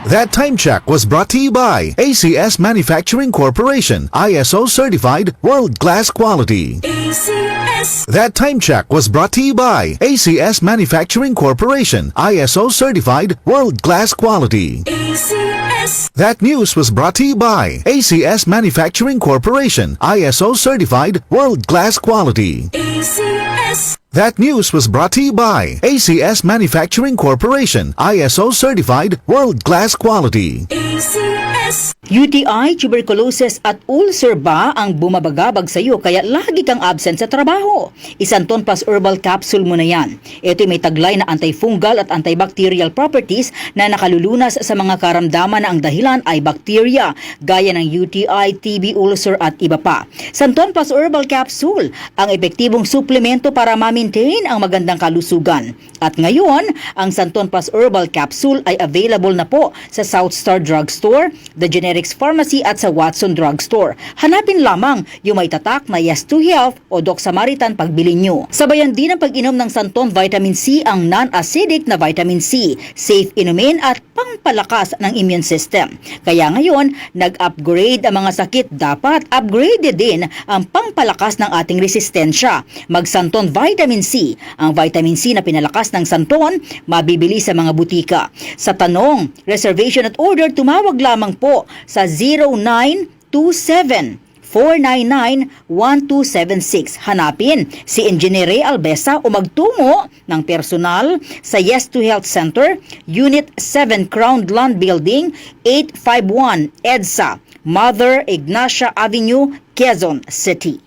That time check was brought to you by ACS Manufacturing Corporation, ISO certified world-class quality. ACS. That time check was brought to you by ACS Manufacturing Corporation, ISO certified world-class quality. ACS. That news was brought to you by ACS Manufacturing Corporation, ISO certified world-class quality. ACS. That news was brought to you by ACS Manufacturing Corporation, ISO certified world-class quality. ACS. UTI, tuberculosis at ulcer ba ang bumabagabag sa iyo kaya lagi kang absent sa trabaho? Isanton Plus Herbal Capsule mo na yan. Ito'y may taglay na antifungal at antibacterial properties na nakalulunas sa mga karamdaman na ang dahilan ay bacteria, gaya ng UTI, TB, ulcer at iba pa. Santon Plus Herbal Capsule, ang epektibong suplemento para ma-maintain ang magandang kalusugan. At ngayon, ang Santon Plus Herbal Capsule ay available na po sa South Star Drugstore, The Generics Pharmacy at sa Watson Drugstore. Hanapin lamang yung may tatak na Yes to Health o Doc Samaritan pagbili nyo. Sabayan din ang pag-inom ng Santon Vitamin C, ang non-acidic na vitamin C. Safe inumin at pangpalakas ng immune system. Kaya ngayon, nag-upgrade ang mga sakit. Dapat upgraded din ang pangpalakas ng ating resistensya. Mag-Santon Vitamin C. Ang vitamin C na pinalakas ng Santon, mabibili sa mga butika. Sa tanong, reservation at order, tumawag lamang po sa 0927-499-1276. Hanapin si Engineer Ray Albesa o magtungo ng personal sa Yes to Health Center, Unit 7 Crown Land Building, 851 EDSA, Mother Ignacia Avenue, Quezon City.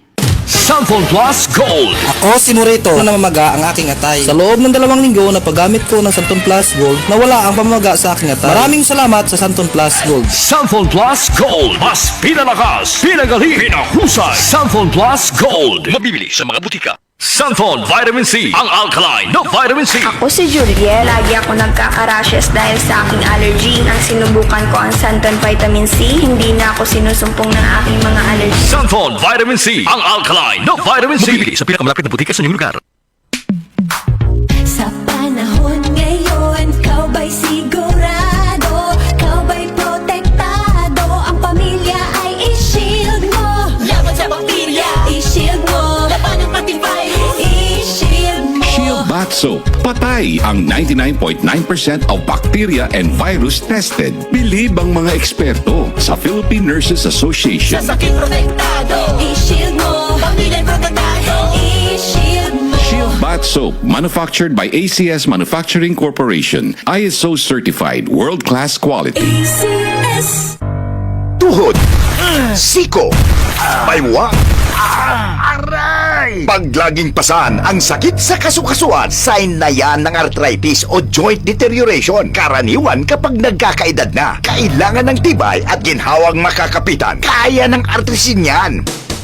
Santon Plus Gold. Ako si Morito na namamaga ang aking atay. Sa loob ng 2 linggo na paggamit ko ng Santon Plus Gold, nawala ang pamamaga sa aking atay. Maraming salamat sa Santon Plus Gold. Santon Plus Gold. Mas pinalakas, pinagaling, pinahusay. Santon Plus Gold. Mabibili sa mga butika. Santon Vitamin C, ang alkaline na vitamin C. Ako si Juliet. Lagi ako nagkaka-rashes dahil sa aking allergy. Nang sinubukan ko ang Santon Vitamin C, hindi na ako sinusumpong ng aking mga allergy. Santon Vitamin C, ang alkaline na vitamin C. Mabibili sa pinakamalapit na butika sa inyong lugar. Sa panahon ngayon, kau ba'y sigurado? Kau ba'y protektado? Ang pamilya ay i-shield mo. Laban sa bakterya, i-shield mo. Laban ng patibay, i-shield mo. Shield Bath Soap. Patay ang 99.9% of bacteria and virus tested. Believe ang mga eksperto sa Philippine Nurses Association. Sa sakit protektado, i-shield mo. Pamilya protektado, i-shield mo. Shield Bath Soap, manufactured by ACS Manufacturing Corporation. ISO certified, world-class quality. ACS. Tuhod, siko, baywa, aray! Pag laging pasan ang sakit sa kasukasuan, sign na yan ng arthritis o joint deterioration. Karaniwan kapag nagkakaedad na, kailangan ng tibay at ginhawang makakapitan. Kaya ng artrisin yan.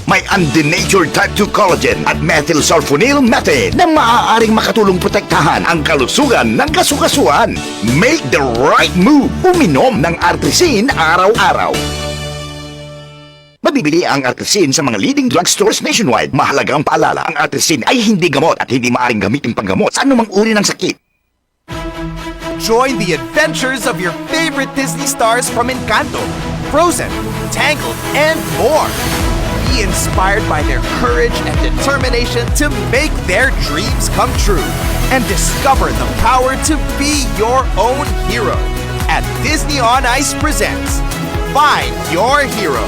May undenatured type 2 collagen at methylsulfonyl methane na maaaring makatulong protektahan ang kalusugan ng kasukasuan. Make the right move. Uminom ng artrisin araw-araw. Mabibili ang artrisin sa mga leading drugstores nationwide. Mahalagang paalala, ang artrisin ay hindi gamot at hindi maaaring gamitin panggamot sa anumang uri ng sakit. Join the adventures of your favorite Disney stars from Encanto, Frozen, Tangled, and more. Be inspired by their courage and determination to make their dreams come true. And discover the power to be your own hero at Disney on Ice presents Find Your Hero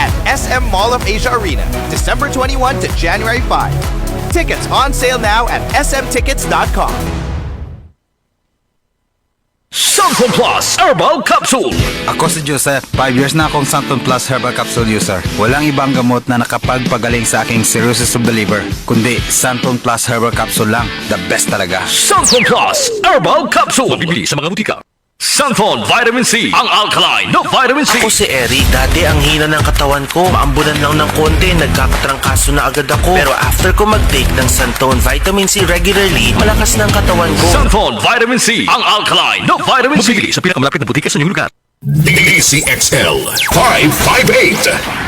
at SM Mall of Asia Arena, December 21 to January 5. Tickets on sale now at smtickets.com. Santon Plus Herbal Capsule. Ako si Joseph. 5 years na akong Santon Plus Herbal Capsule user. Walang ibang gamot na nakapagpagaling sa aking cirrhosis of the liver, kundi Santon Plus Herbal Capsule lang. The best talaga. Santon Plus Herbal Capsule. Mabibili sa mga butika. Santon Vitamin C, ang alkaline na vitamin C. Ako si Eric. Dati ang hina ng katawan ko. Maambunan lang ng konti, nagkakatrangkaso na agad ako. Pero after ko mag-take ng Santon Vitamin C regularly, malakas ng katawan ko. Santon Vitamin C, ang alkaline na vitamin C. Mabibili sa pinakamalapit na butika sa inyong lugar. DCXL 558